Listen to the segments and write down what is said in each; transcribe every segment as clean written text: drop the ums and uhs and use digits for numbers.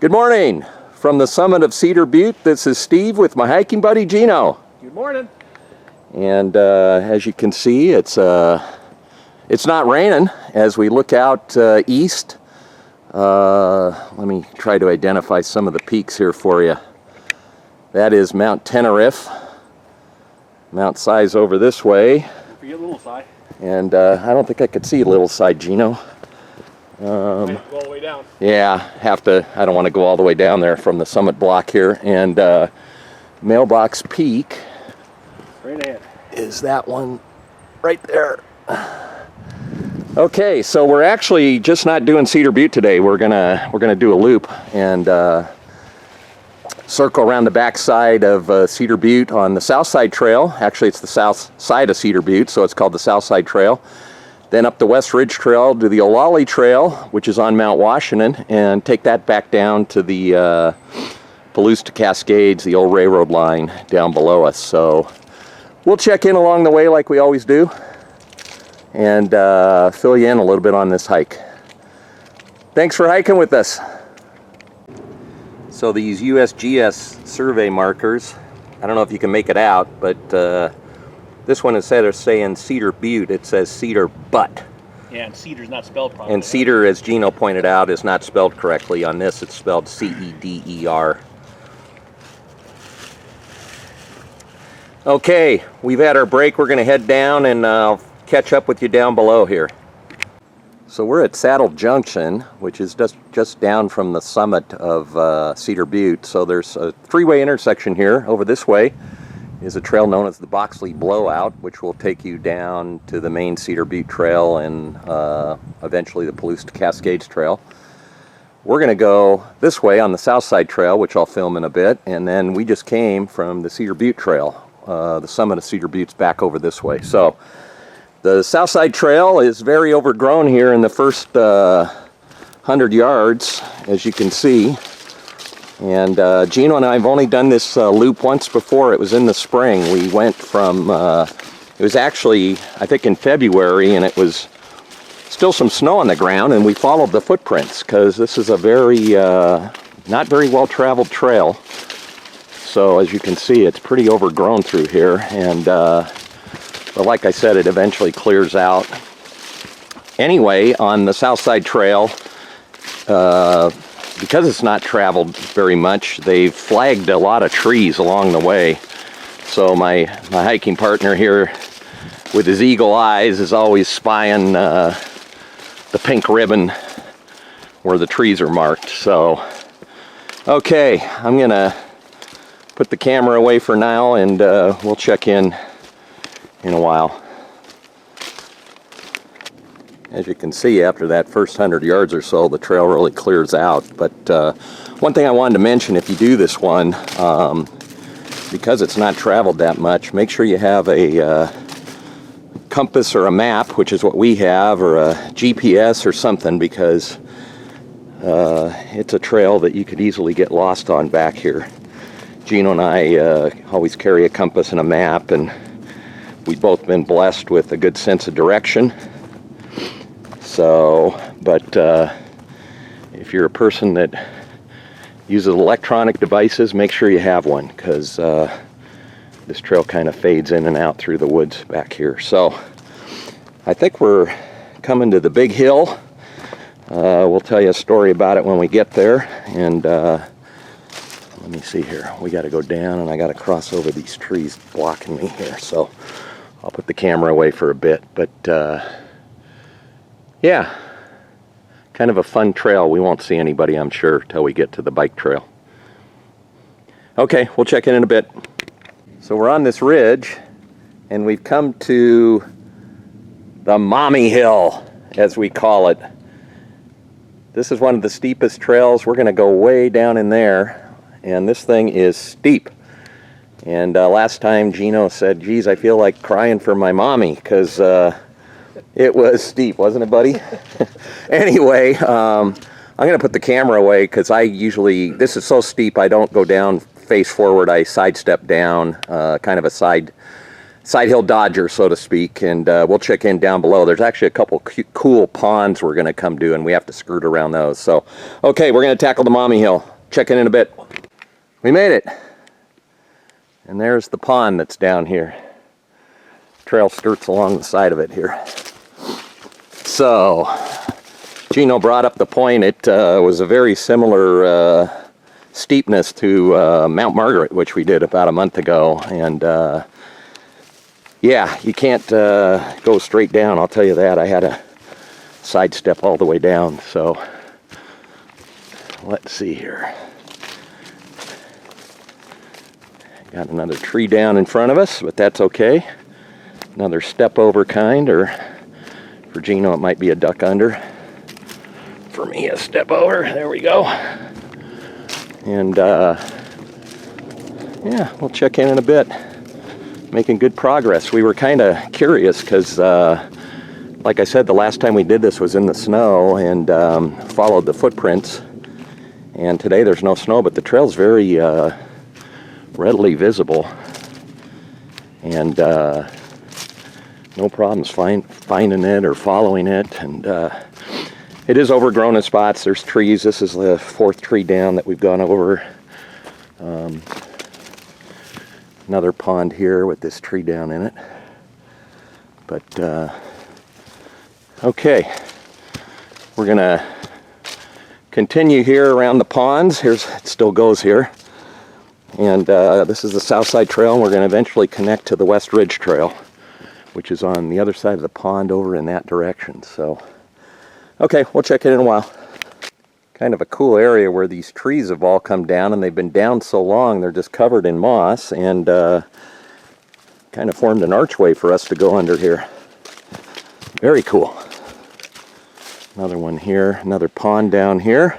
Good morning from the summit of Cedar Butte. This is Steve with my hiking buddy Jeno. Good morning. And as you can see, it's not raining as we look out east. Let me try to identify some of the peaks here for you. That is Mount Tenerife. Mount Si's over this way. Forget Little Si. And I don't think I could see Little Si, Jeno. Go all the way down. Yeah, I don't want to go all the way down there from the summit block here. And Mailbox Peak Right ahead is that one right there. Okay, so we're actually just not doing Cedar Butte today. We're gonna do a loop and circle around the backside of Cedar Butte on the Southside Trail. Actually, it's the south side of Cedar Butte, so it's called the Southside Trail. Then up the West Ridge Trail to the Olallie Trail, which is on Mount Washington, and take that back down to the Palouse to Cascades, the old railroad line down below us. So we'll check in along the way like we always do and fill you in a little bit on this hike. Thanks for hiking with us. So these USGS survey markers, I don't know if you can make it out, but this one, instead of saying Cedar Butte, it says Cedar Butte. Yeah, and Cedar's not spelled properly. And Cedar, as Jeno pointed out, is not spelled correctly. On this, it's spelled C-E-D-E-R. Okay, we've had our break. We're going to head down and I'll catch up with you down below here. So we're at Saddle Junction, which is just down from the summit of Cedar Butte. So there's a three-way intersection here. Over this way is a trail known as the Boxley Blowout, which will take you down to the main Cedar Butte Trail and eventually the Palouse to Cascades Trail. We're going to go this way on the Southside Trail, which I'll film in a bit, and then we just came from the Cedar Butte Trail. The summit of Cedar Butte's back over this way. So the Southside Trail is very overgrown here in the first 100 yards, as you can see. And Jeno and I have only done this loop once before. It was in the spring. We went from, it was actually, I think in February, and it was still some snow on the ground, and we followed the footprints because this is a very, not very well-traveled trail. So as you can see, it's pretty overgrown through here, and but like I said, it eventually clears out. Anyway, on the Southside Trail, because it's not traveled very much, they've flagged a lot of trees along the way. So my hiking partner here with his eagle eyes is always spying the pink ribbon where the trees are marked. So, okay, I'm gonna put the camera away for now and we'll check in a while. As you can see, after that first 100 yards or so, the trail really clears out. But one thing I wanted to mention, if you do this one, because it's not traveled that much, make sure you have a compass or a map, which is what we have, or a GPS or something, because it's a trail that you could easily get lost on back here. Jeno and I always carry a compass and a map, and we've both been blessed with a good sense of direction. So, but if you're a person that uses electronic devices, make sure you have one, because this trail kind of fades in and out through the woods back here. So I think we're coming to the big hill. We'll tell you a story about it when we get there. And let me see here. We got to go down, and I got to cross over these trees blocking me here. So I'll put the camera away for a bit. But yeah, kind of a fun trail. We won't see anybody, I'm sure, till we get to the bike trail. Okay, we'll check in a bit. So we're on this ridge, and we've come to the Mommy Hill, as we call it. This is one of the steepest trails. We're going to go way down in there, and this thing is steep. And last time Jeno said, geez, I feel like crying for my mommy, because it was steep, wasn't it, buddy? Anyway, I'm going to put the camera away because this is so steep, I don't go down face forward. I sidestep down, kind of a side side hill dodger, so to speak, and we'll check in down below. There's actually a couple cool ponds we're going to come to, and we have to skirt around those. So, okay, we're going to tackle the mommy hill. Check in a bit. We made it. And there's the pond that's down here. Trail skirts along the side of it here. So, Jeno brought up the point. It was a very similar steepness to Mount Margaret, which we did about a month ago. And yeah, you can't go straight down, I'll tell you that. I had to sidestep all the way down. So, let's see here. Got another tree down in front of us, but that's okay. Another step over kind, or for Jeno it might be a duck under. For me, a step over. There we go. And yeah, we'll check in a bit. Making good progress. We were kind of curious because, like I said, the last time we did this was in the snow and followed the footprints. And today there's no snow, but the trail's very readily visible, and no problems finding it or following it. And it is overgrown in spots. There's trees. This is the fourth tree down that we've gone over. Another pond here with this tree down in it. But okay, we're gonna continue here around the ponds. It still goes here. And this is the Southside Trail, and we're going to eventually connect to the West Ridge Trail, which is on the other side of the pond over in that direction. So, okay, we'll check in a while. Kind of a cool area where these trees have all come down, and they've been down so long they're just covered in moss, and kind of formed an archway for us to go under here. Very cool. Another one here, another pond down here.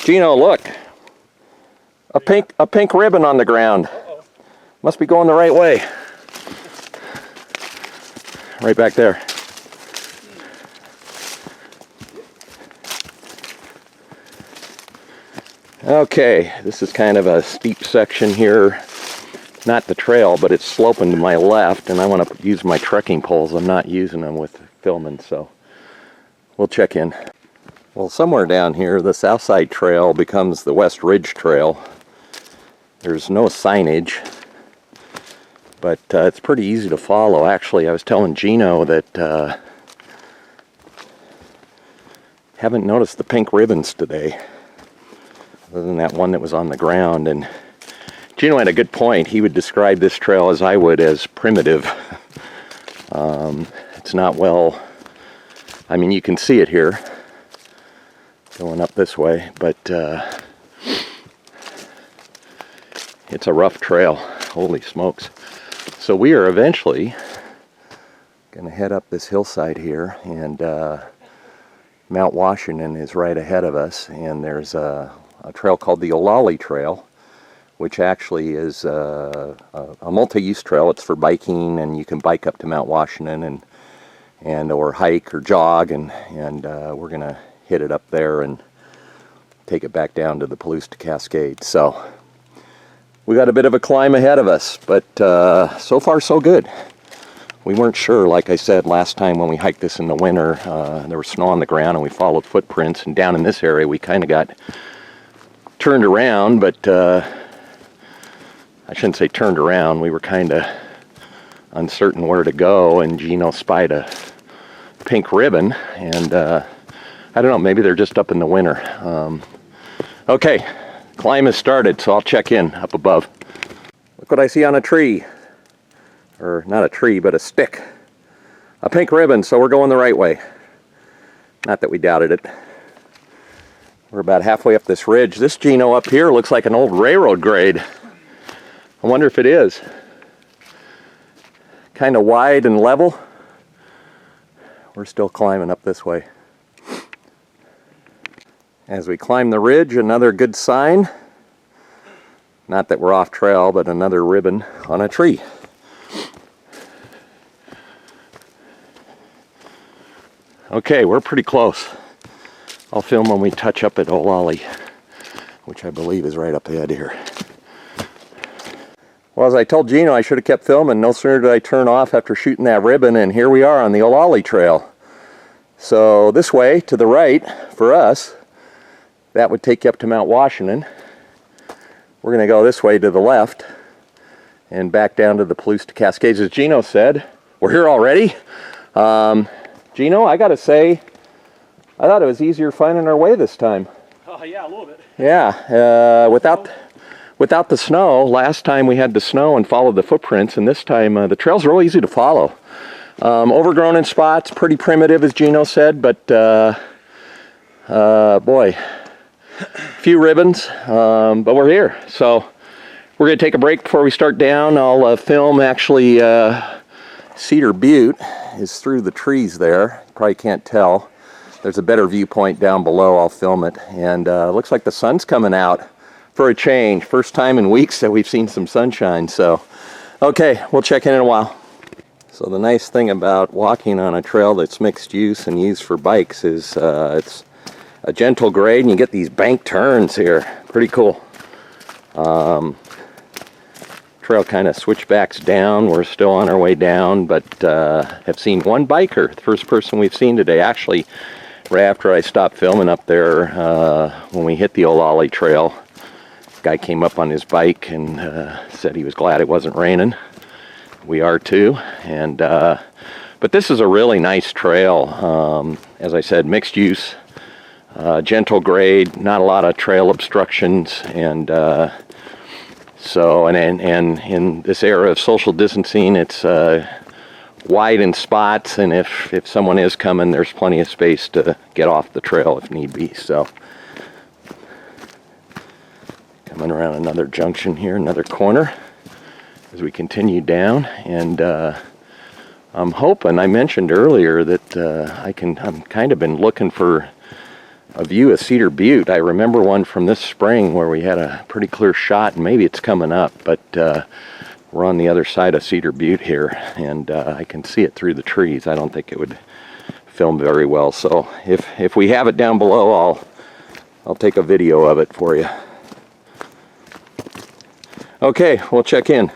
Jeno, look. A pink ribbon on the ground. Uh-oh. Must be going the right way. Right back there. Okay, this is kind of a steep section here. Not the trail, but it's sloping to my left, and I want to use my trekking poles. I'm not using them with filming, so we'll check in. Well, somewhere down here, the Southside Trail becomes the West Ridge Trail. There's no signage, but it's pretty easy to follow. Actually, I was telling Jeno that haven't noticed the pink ribbons today, other than that one that was on the ground. And Jeno had a good point. He would describe this trail as I would, as primitive. It's not well, I mean, you can see it here going up this way, but it's a rough trail. Holy smokes. So we are eventually going to head up this hillside here, and Mount Washington is right ahead of us, and there's a trail called the Olallie Trail, which actually is a multi-use trail. It's for biking, and you can bike up to Mount Washington and or hike or jog, and we're going to hit it up there and take it back down to the Palouse to Cascades. So we got a bit of a climb ahead of us, but so far so good. We weren't sure, like I said last time when we hiked this in the winter, there was snow on the ground and we followed footprints, and down in this area we kind of got turned around, but I shouldn't say turned around, we were kind of uncertain where to go, and Jeno spied a pink ribbon, and I don't know, maybe they're just up in the winter. Okay, climb has started, so I'll check in up above. Look what I see on a tree. Or not a tree, but a stick. A pink ribbon, so we're going the right way. Not that we doubted it. We're about halfway up this ridge. This Jeno up here looks like an old railroad grade. I wonder if it is. Kind of wide and level. We're still climbing up this way. As we climb the ridge, another good sign. Not that we're off trail, but another ribbon on a tree. Okay, we're pretty close. I'll film when we touch up at Olallie, which I believe is right up ahead here. Well, as I told Jeno, I should have kept filming. No sooner did I turn off after shooting that ribbon, and here we are on the Olallie Trail. So this way, to the right, for us, that would take you up to Mount Washington. We're going to go this way to the left and back down to the Palouse to Cascades. As Jeno said, we're here already. Jeno, I got to say, I thought it was easier finding our way this time. Oh, yeah, a little bit. Yeah, without the snow. Last time we had the snow and followed the footprints, and this time the trail's real easy to follow. Overgrown in spots, pretty primitive, as Jeno said, but boy, few ribbons, but we're here. So we're going to take a break before we start down. I'll film, actually, Cedar Butte is through the trees there. You probably can't tell. There's a better viewpoint down below. I'll film it. And looks like the sun's coming out for a change. First time in weeks that we've seen some sunshine. So, okay, we'll check in a while. So the nice thing about walking on a trail that's mixed use and used for bikes is it's a gentle grade and you get these bank turns here. Pretty cool. Trail kind of switchbacks down. We're still on our way down, but have seen one biker, the first person we've seen today. Actually, right after I stopped filming up there, when we hit the Olallie Trail, guy came up on his bike and said he was glad it wasn't raining. We are too. And but this is a really nice trail. As I said, mixed use, gentle grade, not a lot of trail obstructions, and so and in this era of social distancing, it's wide in spots, and if someone is coming, there's plenty of space to get off the trail if need be. So coming around another junction here, another corner as we continue down, and I'm hoping, I mentioned earlier that I'm kind of been looking for a view of Cedar Butte. I remember one from this spring where we had a pretty clear shot, and maybe it's coming up, but we're on the other side of Cedar Butte here, and I can see it through the trees. I don't think it would film very well, so if we have it down below, I'll take a video of it for you. Okay, we'll check in.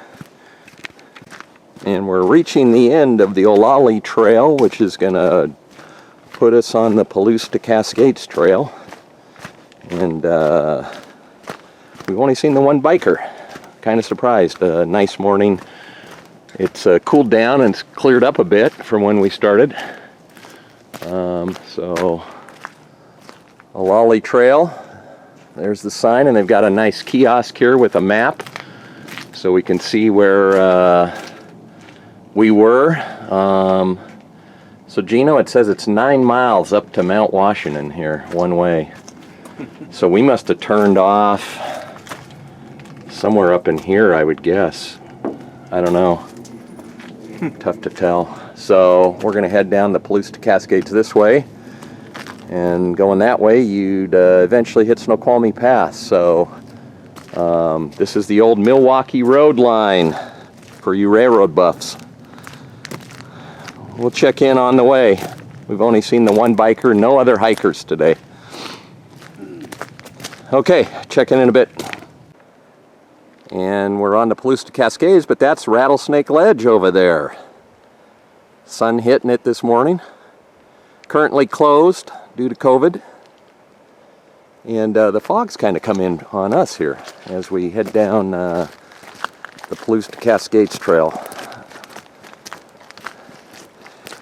And we're reaching the end of the Olallie Trail, which is going to put us on the Palouse to Cascades Trail. And we've only seen the one biker. Kind of surprised. Nice morning. It's cooled down and it's cleared up a bit from when we started. So, Olallie Trail. There's the sign, and they've got a nice kiosk here with a map, so we can see where we were. So Jeno, it says it's 9 miles up to Mount Washington here, one way. So we must have turned off somewhere up in here, I would guess. I don't know. Tough to tell. So we're going to head down the Palouse to Cascades this way. And going that way, you'd eventually hit Snoqualmie Pass. So this is the old Milwaukee Road line for you railroad buffs. We'll check in on the way. We've only seen the one biker, no other hikers today. Okay, check in a bit. And we're on the Palouse to Cascades, but that's Rattlesnake Ledge over there. Sun hitting it this morning. Currently closed due to COVID. And the fog's kind of come in on us here as we head down the Palouse to Cascades Trail.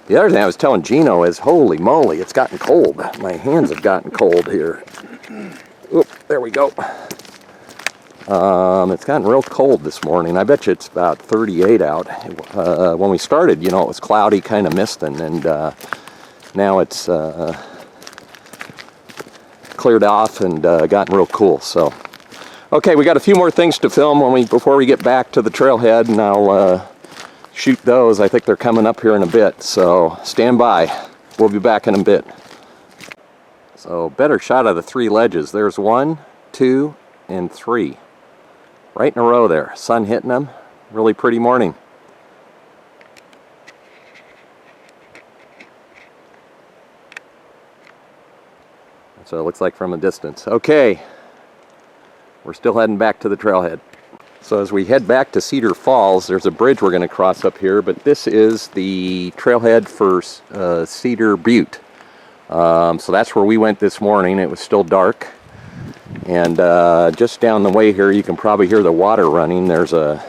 The other thing I was telling Jeno is, holy moly, it's gotten cold. My hands have gotten cold here. Oop, there we go. It's gotten real cold this morning. I bet you it's about 38 out. When we started, you know, it was cloudy, kind of misting, and now it's cleared off and gotten real cool. So, okay, we got a few more things to film before we get back to the trailhead, and I'll shoot those. I think they're coming up here in a bit, so stand by. We'll be back in a bit. So, better shot of the 3 ledges. There's 1, 2, and 3. Right in a row there. Sun hitting them. Really pretty morning. That's what it looks like from a distance. Okay. We're still heading back to the trailhead. So as we head back to Cedar Falls, there's a bridge we're going to cross up here, but this is the trailhead for Cedar Butte. So that's where we went this morning. It was still dark. And just down the way here, you can probably hear the water running. There's a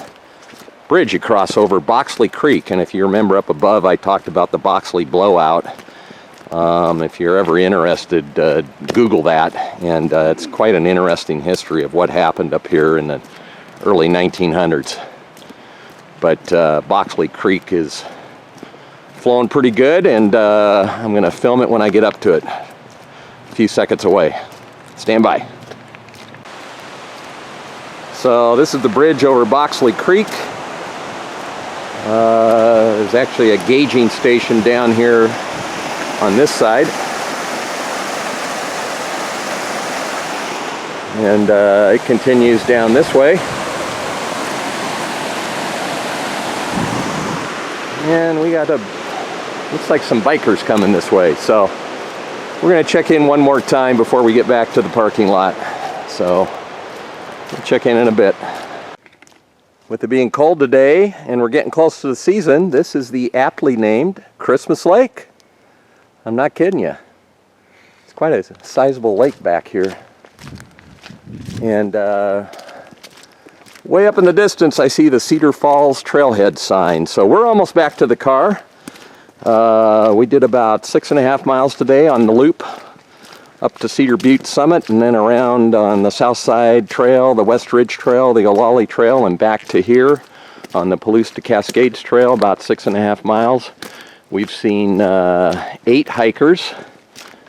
bridge you cross over Boxley Creek. And if you remember up above, I talked about the Boxley blowout. If you're ever interested, Google that. And it's quite an interesting history of what happened up here in the early 1900s. But Boxley Creek is flowing pretty good, and I'm going to film it when I get up to it. A few seconds away. Stand by. So this is the bridge over Boxley Creek. There's actually a gauging station down here on this side. And it continues down this way. And we got looks like some bikers coming this way. So we're going to check in one more time before we get back to the parking lot. So we'll check in a bit. With it being cold today and we're getting close to the season, this is the aptly named Christmas Lake. I'm not kidding you. It's quite a sizable lake back here. And way up in the distance I see the Cedar Falls trailhead sign. So we're almost back to the car. We did about 6.5 miles today on the loop up to Cedar Butte summit, and then around on the Southside Trail, the West Ridge Trail, the Olallie Trail, and back to here on the Palouse to Cascades Trail, about 6.5 miles. We've seen 8 hikers,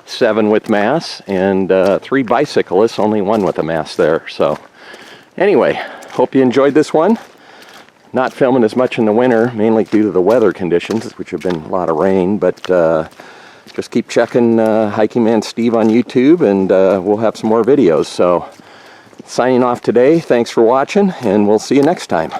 7 with masks, and 3 bicyclists, only 1 with a mask there. So anyway, hope you enjoyed this one. Not filming as much in the winter, mainly due to the weather conditions, which have been a lot of rain, but just keep checking Hikingman Steve on YouTube, and we'll have some more videos. So signing off today, thanks for watching, and we'll see you next time.